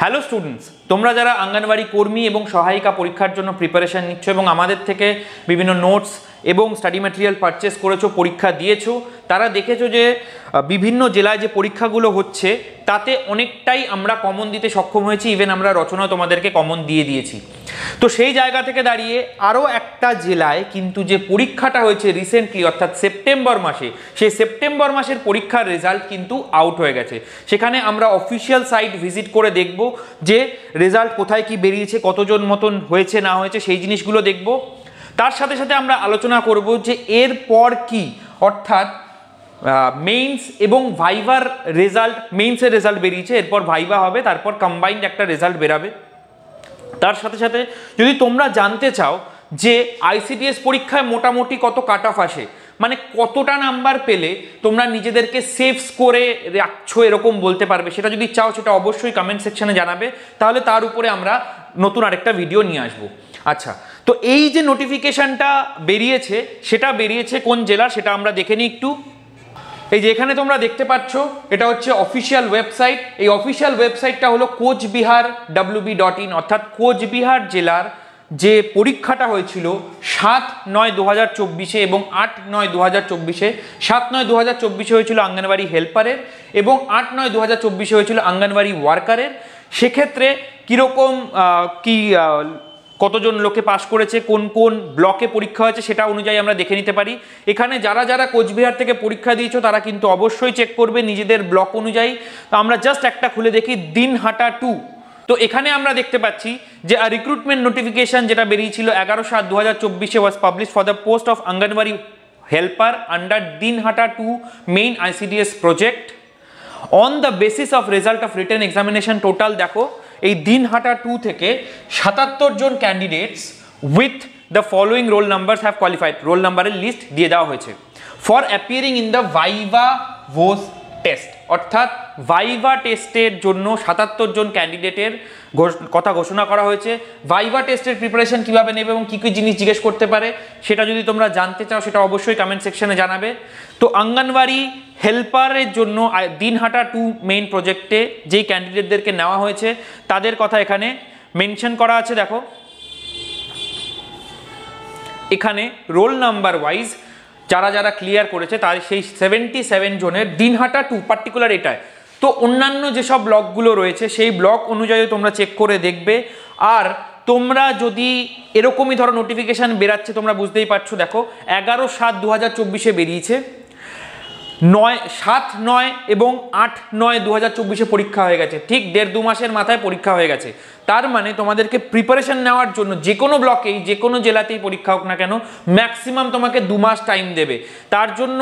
Hello students, তোমরা যারা অঙ্গনওয়াড়ি কর্মী এবং সহায়িকা পরীক্ষার জন্য প্রিপারেশন নিচ্ছ এবং আমাদের থেকে বিভিন্ন নোটস এবং স্টাডি ম্যাটেরিয়াল পারচেস করেছো, পরীক্ষা দিয়েছো, তারা দেখেছো যে বিভিন্ন জেলায় যে পরীক্ষাগুলো হচ্ছে তাতে অনেকটাই আমরা কমন দিতে সক্ষম হয়েছি। ইভেন আমরা রচনা তোমাদেরকে কমন দিয়ে দিয়েছি। তো সেই জায়গা থেকে দাঁড়িয়ে আরও একটা জেলায় কিন্তু যে পরীক্ষাটা হয়েছে রিসেন্টলি অর্থাৎ সেপ্টেম্বর মাসে, সেই সেপ্টেম্বর মাসের পরীক্ষার রেজাল্ট কিন্তু আউট হয়ে গেছে। সেখানে আমরা অফিসিয়াল সাইট ভিজিট করে দেখব যে রেজাল্ট কোথায় কি বেরিয়েছে, কতজন মতন হয়েছে না হয়েছে সেই জিনিসগুলো দেখব। তার সাথে সাথে আমরা আলোচনা করব যে এরপর কি, অর্থাৎ মেইনস এবং ভাইভার রেজাল্ট, মেইনসের রেজাল্ট বেরিয়েছে, এরপর ভাইভা হবে, তারপর কম্বাইন্ড একটা রেজাল্ট বেরাবে। তার সাথে সাথে যদি তোমরা জানতে চাও যে আইসিডিএস পরীক্ষায় মোটামুটি কত কাট অফ আসে, মানে কতটা নাম্বার পেলে তোমরা নিজেদেরকে সেফ স্কোরে রাখছো এরকম বলতে পারবে, সেটা যদি চাও সেটা অবশ্যই কমেন্ট সেকশনে জানাবে, তাহলে তার উপরে আমরা নতুন আরেকটা ভিডিও নিয়ে আসবো। আচ্ছা, তো এই যে নোটিফিকেশনটা বেরিয়েছে সেটা বেরিয়েছে কোন জেলার সেটা আমরা দেখে নিই একটু। এই যে এখানে তোমরা দেখতে পাচ্ছ এটা হচ্ছে অফিসিয়াল ওয়েবসাইট। এই অফিসিয়াল ওয়েবসাইটটা হলো কোচবিহার wb.in, অর্থাৎ কোচবিহার জেলার যে পরীক্ষাটা হয়েছিল 7/9/2024 এবং 8/9/2024। 7/9/2024 হয়েছিল আঙ্গনওয়াড়ি হেল্পারের এবং 8/9/2024 হয়েছিল আঙ্গনওয়াড়ি ওয়ার্কারের। সেক্ষেত্রে কীরকম কি কতজন লোকে পাস করেছে, কোন কোন ব্লকে পরীক্ষা হয়েছে সেটা অনুযায়ী আমরা দেখে নিতে পারি। এখানে যারা যারা কোচবিহার থেকে পরীক্ষা দিয়েছো তারা কিন্তু অবশ্যই চেক করবে নিজেদের ব্লক অনুযায়ী। তো আমরা জাস্ট একটা খুলে দেখি, দিনহাটা 2। তো এখানে আমরা দেখতে পাচ্ছি যে রিক্রুটমেন্ট নোটিফিকেশন যেটা বেরিয়েছিল 11/7/2024 was publish for the post of Anganwadi helper under Dinhata 2 main ICDS project on the basis of result of written examination. Total দেখো এই দিনহাটা 2 থেকে 77 জন candidates with the following roll numbers have qualified. Roll নাম্বারের list দিয়ে দেওয়া হয়েছে for appearing in the viva voce test, অর্থাৎ viva টেস্টের জন্য 77 জন ক্যান্ডিডেটের কথা ঘোষণা করা হয়েছে। ভাইভা টেস্টের প্রিপারেশন কিভাবে নেবে এবং কী কী জিনিস জিজ্ঞেস করতে পারে সেটা যদি তোমরা জানতে চাও সেটা অবশ্যই কমেন্ট সেকশনে জানাবে। তো অঙ্গনওয়াড়ি হেল্পারের জন্য দিনহাটা 2 মেইন প্রজেক্টে যেই ক্যান্ডিডেটদেরকে নেওয়া হয়েছে তাদের কথা এখানে মেনশন করা আছে। দেখো এখানে রোল নাম্বার ওয়াইজ যারা যারা ক্লিয়ার করেছে তার সেই 77 জনের দিনহাটা 2 পার্টিকুলার এটায়। তো অন্যান্য যেসব ব্লকগুলো রয়েছে সেই ব্লক অনুযায়ী তোমরা চেক করে দেখবে। আর তোমরা যদি এরকমই ধরো নোটিফিকেশান বেরাচ্ছে, তোমরা বুঝতেই পারছো, দেখো 11/7/2024 বেরিয়েছে, 7/9 এবং 8/9/2024 পরীক্ষা হয়ে গেছে, ঠিক 1.5-2 মাসের মাথায় পরীক্ষা হয়ে গেছে। তার মানে তোমাদেরকে প্রিপারেশন নেওয়ার জন্য যে কোনো ব্লকেই যে কোনো জেলাতেই পরীক্ষা হোক না কেন ম্যাক্সিমাম তোমাকে 2 মাস টাইম দেবে। তার জন্য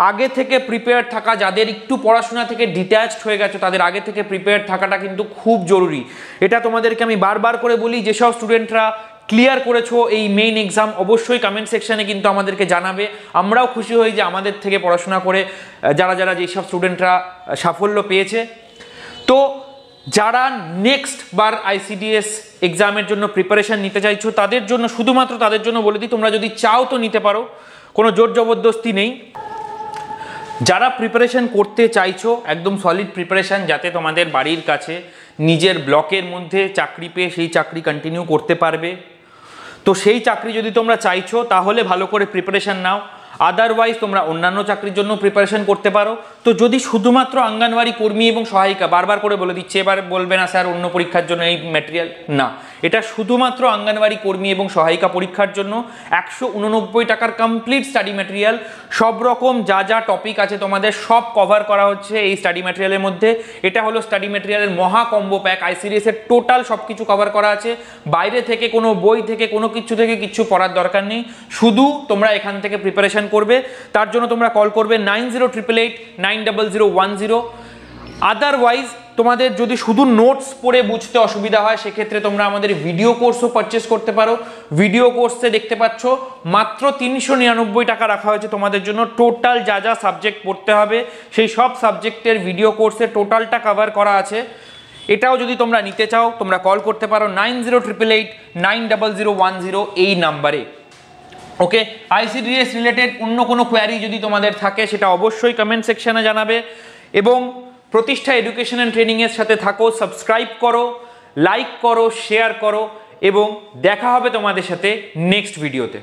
আগে থেকে প্রিপেয়ার থাকা, যাদের একটু পড়াশোনা থেকে ডিট্যাচড হয়ে গেছে তাদের আগে থেকে প্রিপেয়ার থাকাটা কিন্তু খুব জরুরি। এটা তোমাদেরকে আমি বারবার করে বলি, যেসব স্টুডেন্টরা ক্লিয়ার করেছো এই মেইন এক্সাম অবশ্যই কমেন্ট সেকশনে কিন্তু আমাদেরকে জানাবে। আমরাও খুশি হই যে আমাদের থেকে পড়াশোনা করে যারা যারা যেসব স্টুডেন্টরা সাফল্য পেয়েছে। তো যারা নেক্সট বার আইসিডিএস এক্সামের জন্য প্রিপারেশন নিতে চাইছো তাদের জন্য, শুধুমাত্র তাদের জন্য বলে দিই, তোমরা যদি চাও তো নিতে পারো, কোনো জোর জবরদস্তি নেই। যারা প্রিপারেশন করতে চাইছো একদম সলিড প্রিপারেশন, যাতে তোমাদের বাড়ির কাছে নিজের ব্লকের মধ্যে চাকরি পেয়ে সেই চাকরি কন্টিনিউ করতে পারবে, তো সেই চাকরি যদি তোমরা চাইছো তাহলে ভালো করে প্রিপারেশন নাও। আদারওয়াইজ তোমরা অন্যান্য চাকরির জন্য প্রিপারেশন করতে পারো। তো যদি শুধুমাত্র অঙ্গনওয়াড়ি কর্মী এবং সহায়িকা, বারবার করে বলে দিচ্ছে, এবার বলবে না স্যার অন্য পরীক্ষার জন্য এই ম্যাটেরিয়াল, না, এটা শুধুমাত্র অঙ্গনওয়াড়ি কর্মী এবং সহায়িকা পরীক্ষার জন্য 189 টাকার কমপ্লিট স্টাডি ম্যাটেরিয়াল। সব রকম যা যা টপিক আছে তোমাদের সব কভার করা হচ্ছে এই স্টাডি ম্যাটেরিয়ালের মধ্যে। এটা হলো স্টাডি ম্যাটেরিয়ালের মহা কম্বো প্যাক। আইসিডিএস এর টোটাল সব কিছু কভার করা আছে, বাইরে থেকে কোনো বই থেকে কোনো কিছু থেকে কিছু পড়ার দরকার নেই, শুধু তোমরা এখান থেকে প্রিপারেশন করবে। তার জন্য তোমরা কল করবে 9088890010। আদারওয়াইজ তোমাদের যদি শুধু নোটস পড়ে বুঝতে অসুবিধা হয় সেক্ষেত্রে তোমরা আমাদের ভিডিও কোর্সও পারচেস করতে পারো। ভিডিও কোর্সে দেখতে পাচ্ছ মাত্র 399 টাকা রাখা হয়েছে তোমাদের জন্য। টোটাল যা যা সাবজেক্ট পড়তে হবে সেই সব সাবজেক্টের ভিডিও কোর্সে টোটালটা কভার করা আছে। এটাও যদি তোমরা নিতে চাও তোমরা কল করতে পারো 9088890010 এই নাম্বারে। ওকে, আইসিডিএস রিলেটেড অন্য কোনো কোয়ারি যদি তোমাদের থাকে সেটা অবশ্যই কমেন্ট সেকশনে জানাবে। এবং প্রতিষ্ঠা এডুকেশন অ্যান্ড ট্রেনিংয়ের সাথে থাকো, সাবস্ক্রাইব করো, লাইক করো, শেয়ার করো এবং দেখা হবে তোমাদের সাথে নেক্সট ভিডিওতে।